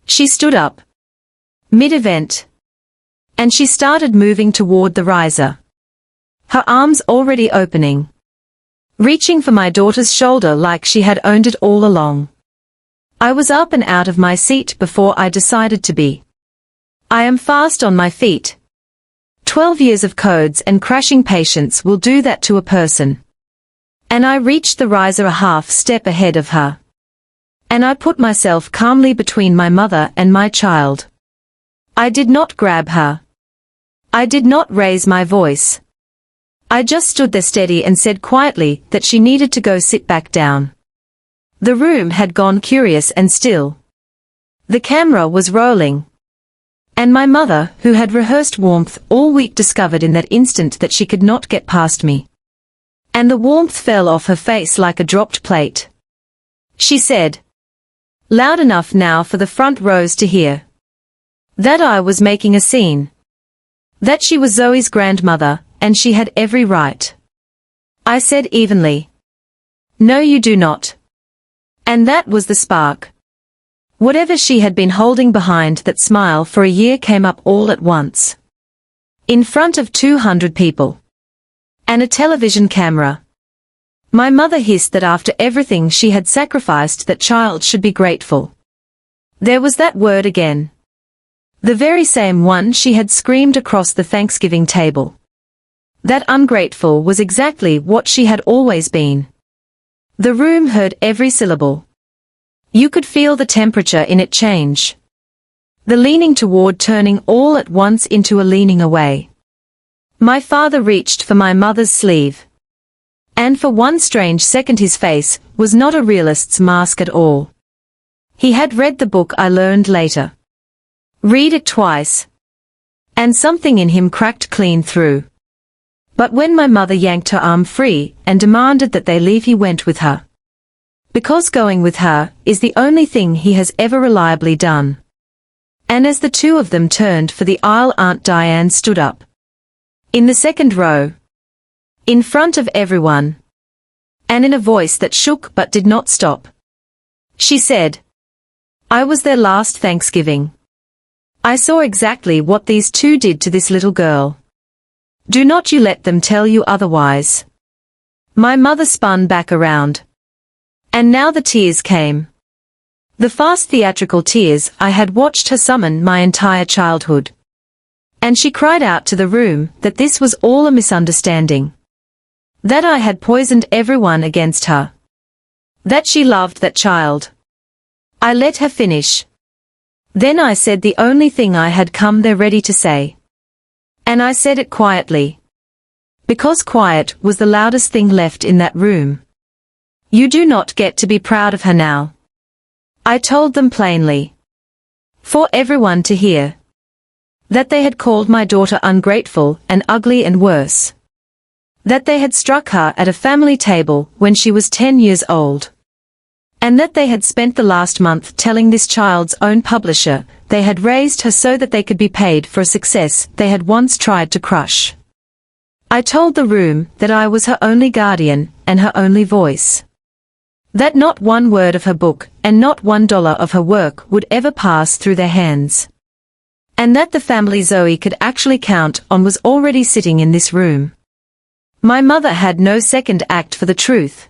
A: She stood up. Mid-event. And she started moving toward the riser. Her arms already opening. Reaching for my daughter's shoulder like she had owned it all along. I was up and out of my seat before I decided to be. I am fast on my feet. 12 years of codes and crashing patience will do that to a person. And I reached the riser a half step ahead of her. And I put myself calmly between my mother and my child. I did not grab her. I did not raise my voice. I just stood there steady and said quietly that she needed to go sit back down. The room had gone curious and still. The camera was rolling. And my mother, who had rehearsed warmth all week, discovered in that instant that she could not get past me. And the warmth fell off her face like a dropped plate. She said, loud enough now for the front rows to hear, that I was making a scene. That she was Zoe's grandmother, and she had every right. I said evenly, no, you do not. And that was the spark. Whatever she had been holding behind that smile for a year came up all at once. In front of 200 people. And a television camera. My mother hissed that after everything she had sacrificed, that child should be grateful. There was that word again. The very same one she had screamed across the Thanksgiving table. That ungrateful was exactly what she had always been. The room heard every syllable. You could feel the temperature in it change. The leaning toward turning all at once into a leaning away. My father reached for my mother's sleeve. And for one strange second his face was not a realist's mask at all. He had read the book I learned later. Read it twice. And something in him cracked clean through. But when my mother yanked her arm free and demanded that they leave, he went with her. Because going with her is the only thing he has ever reliably done. And as the two of them turned for the aisle, Aunt Diane stood up. In the second row. In front of everyone. And in a voice that shook but did not stop. She said, I was there last Thanksgiving. I saw exactly what these two did to this little girl. Do not you let them tell you otherwise. My mother spun back around. And now the tears came. The fast theatrical tears I had watched her summon my entire childhood. And she cried out to the room that this was all a misunderstanding. That I had poisoned everyone against her. That she loved that child. I let her finish. Then I said the only thing I had come there ready to say. And I said it quietly. Because quiet was the loudest thing left in that room. You do not get to be proud of her now. I told them plainly. For everyone to hear. That they had called my daughter ungrateful and ugly and worse. That they had struck her at a family table when she was 10 years old. And that they had spent the last month telling this child's own publisher they had raised her so that they could be paid for a success they had once tried to crush. I told the room that I was her only guardian and her only voice. That not one word of her book and not $1 of her work would ever pass through their hands. And that the family Zoe could actually count on was already sitting in this room. My mother had no second act for the truth.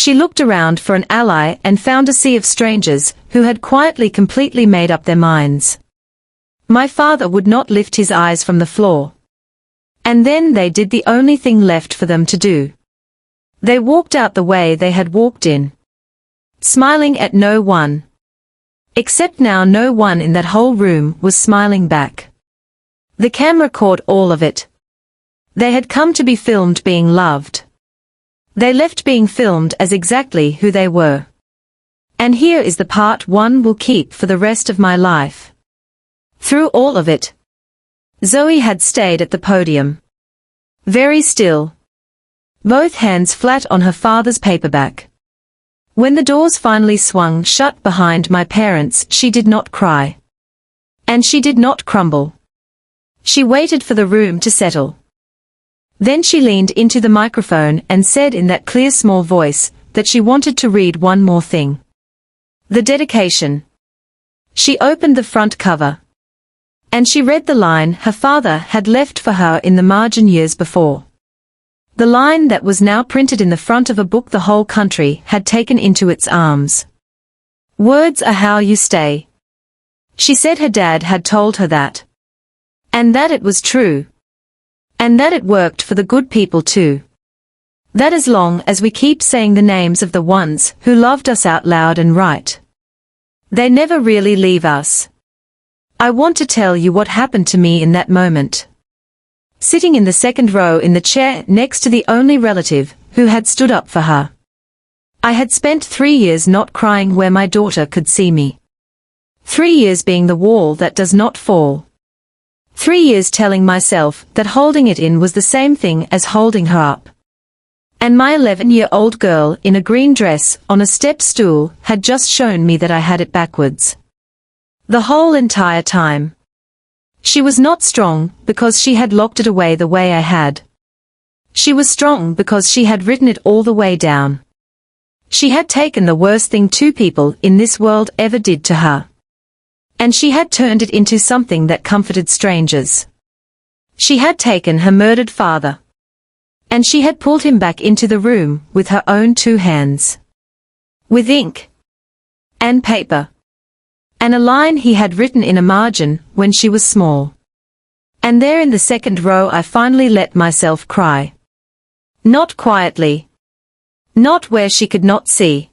A: She looked around for an ally and found a sea of strangers who had quietly completely made up their minds. My father would not lift his eyes from the floor. And then they did the only thing left for them to do. They walked out the way they had walked in, smiling at no one. Except now no one in that whole room was smiling back. The camera caught all of it. They had come to be filmed being loved. They left being filmed as exactly who they were. And here is the part one will keep for the rest of my life. Through all of it, Zoe had stayed at the podium. Very still. Both hands flat on her father's paperback. When the doors finally swung shut behind my parents, she did not cry. And she did not crumble. She waited for the room to settle. Then she leaned into the microphone and said in that clear small voice that she wanted to read one more thing. The dedication. She opened the front cover. And she read the line her father had left for her in the margin years before. The line that was now printed in the front of a book the whole country had taken into its arms. Words are how you stay. She said her dad had told her that. And that it was true. And that it worked for the good people too. That as long as we keep saying the names of the ones who loved us out loud and right, they never really leave us. I want to tell you what happened to me in that moment. Sitting in the second row in the chair next to the only relative who had stood up for her. I had spent 3 years not crying where my daughter could see me. 3 years being the wall that does not fall. 3 years telling myself that holding it in was the same thing as holding her up. And my 11-year-old girl in a green dress on a step stool had just shown me that I had it backwards. The whole entire time. She was not strong because she had locked it away the way I had. She was strong because she had written it all the way down. She had taken the worst thing two people in this world ever did to her. And she had turned it into something that comforted strangers. She had taken her murdered father. And she had pulled him back into the room with her own 2 hands. With ink. And paper. And a line he had written in a margin when she was small. And there in the second row I finally let myself cry. Not quietly. Not where she could not see.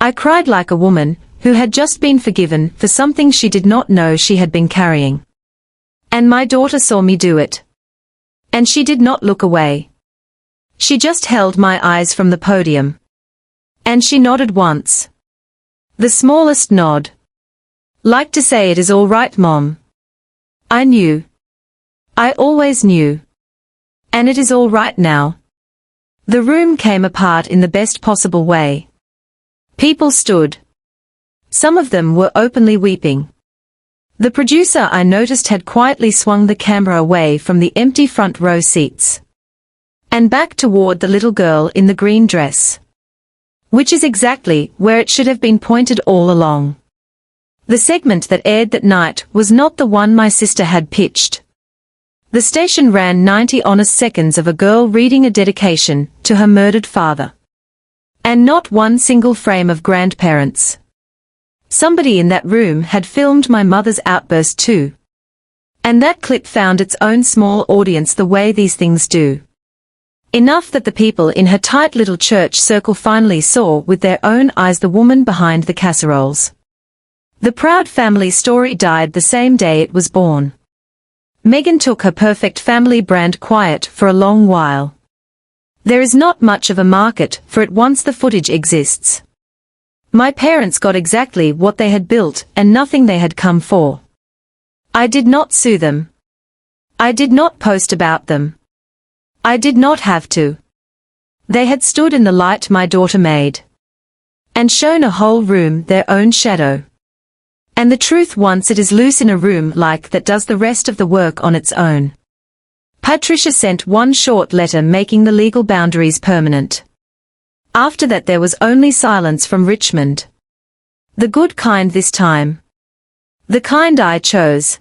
A: I cried like a woman who had just been forgiven for something she did not know she had been carrying. And my daughter saw me do it. And she did not look away. She just held my eyes from the podium. And she nodded once. The smallest nod. Like to say it is all right, Mom. I knew. I always knew. And it is all right now. The room came apart in the best possible way. People stood. Some of them were openly weeping. The producer I noticed had quietly swung the camera away from the empty front row seats. And back toward the little girl in the green dress. Which is exactly where it should have been pointed all along. The segment that aired that night was not the one my sister had pitched. The station ran 90 honest seconds of a girl reading a dedication to her murdered father. And not one single frame of grandparents. Somebody in that room had filmed my mother's outburst too. And that clip found its own small audience the way these things do. Enough that the people in her tight little church circle finally saw with their own eyes the woman behind the casseroles. The proud family story died the same day it was born. Megan took her perfect family brand quiet for a long while. There is not much of a market for it once the footage exists. My parents got exactly what they had built and nothing they had come for. I did not sue them. I did not post about them. I did not have to. They had stood in the light my daughter made. And shown a whole room their own shadow. And the truth once it is loose in a room like that does the rest of the work on its own. Patricia sent one short letter making the legal boundaries permanent. After that there was only silence from Richmond. The good kind this time. The kind I chose.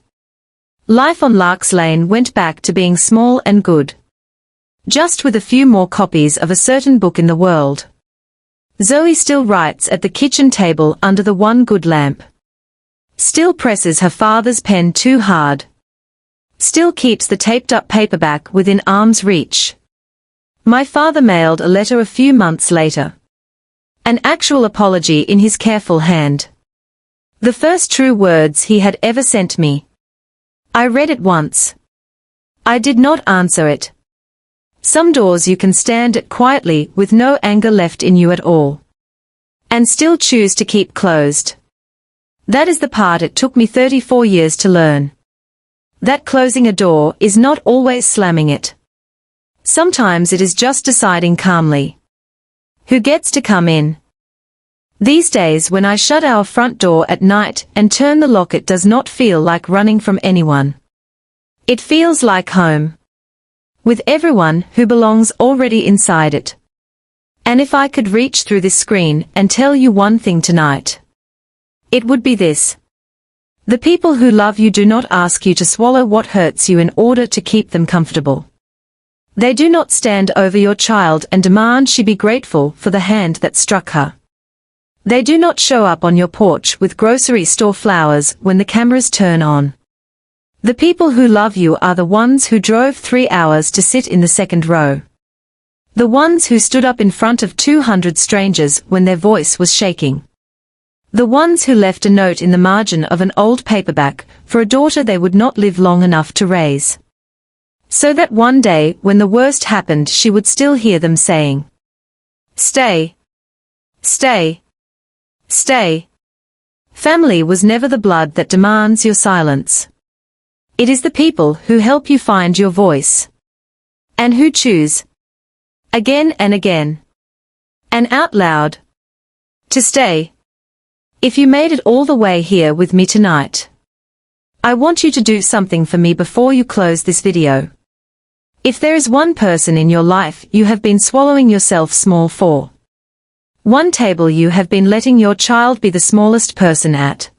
A: Life on Lark's Lane went back to being small and good. Just with a few more copies of a certain book in the world. Zoe still writes at the kitchen table under the one good lamp. Still presses her father's pen too hard. Still keeps the taped-up paperback within arm's reach. My father mailed a letter a few months later. An actual apology in his careful hand. The first true words he had ever sent me. I read it once. I did not answer it. Some doors you can stand at quietly with no anger left in you at all. And still choose to keep closed. That is the part it took me 34 years to learn. That closing a door is not always slamming it. Sometimes it is just deciding calmly. Who gets to come in? These days when I shut our front door at night and turn the lock, it does not feel like running from anyone. It feels like home. With everyone who belongs already inside it. And if I could reach through this screen and tell you one thing tonight, it would be this. The people who love you do not ask you to swallow what hurts you in order to keep them comfortable. They do not stand over your child and demand she be grateful for the hand that struck her. They do not show up on your porch with grocery store flowers when the cameras turn on. The people who love you are the ones who drove 3 hours to sit in the second row. The ones who stood up in front of 200 strangers when their voice was shaking. The ones who left a note in the margin of an old paperback for a daughter they would not live long enough to raise. So that one day when the worst happened she would still hear them saying, "Stay. Stay. Stay." Family was never the blood that demands your silence. It is the people who help you find your voice. And who choose, again and again, and out loud, to stay. If you made it all the way here with me tonight, I want you to do something for me before you close this video. If there is one person in your life you have been swallowing yourself small for, one table you have been letting your child be the smallest person at,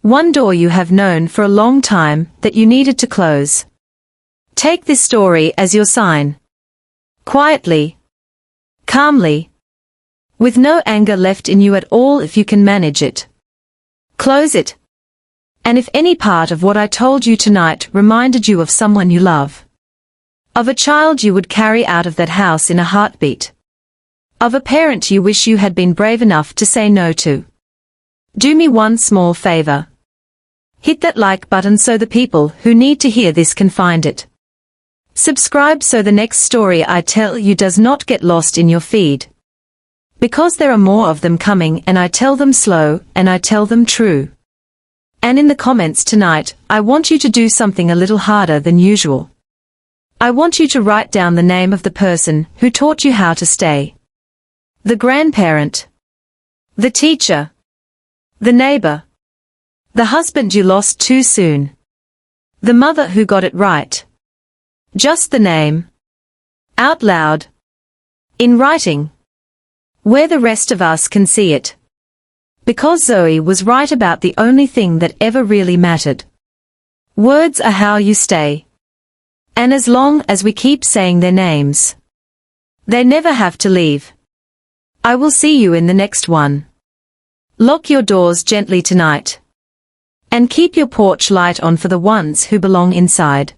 A: one door you have known for a long time that you needed to close, take this story as your sign. Quietly, calmly, with no anger left in you at all if you can manage it. Close it. And if any part of what I told you tonight reminded you of someone you love, of a child you would carry out of that house in a heartbeat, of a parent you wish you had been brave enough to say no to, do me one small favor. Hit that like button so the people who need to hear this can find it. Subscribe so the next story I tell you does not get lost in your feed. Because there are more of them coming and I tell them slow and I tell them true. And in the comments tonight, I want you to do something a little harder than usual. I want you to write down the name of the person who taught you how to stay. The grandparent. The teacher. The neighbor. The husband you lost too soon. The mother who got it right. Just the name. Out loud. In writing. Where the rest of us can see it. Because Zoe was right about the only thing that ever really mattered. Words are how you stay. And as long as we keep saying their names, they never have to leave. I will see you in the next one. Lock your doors gently tonight. And keep your porch light on for the ones who belong inside.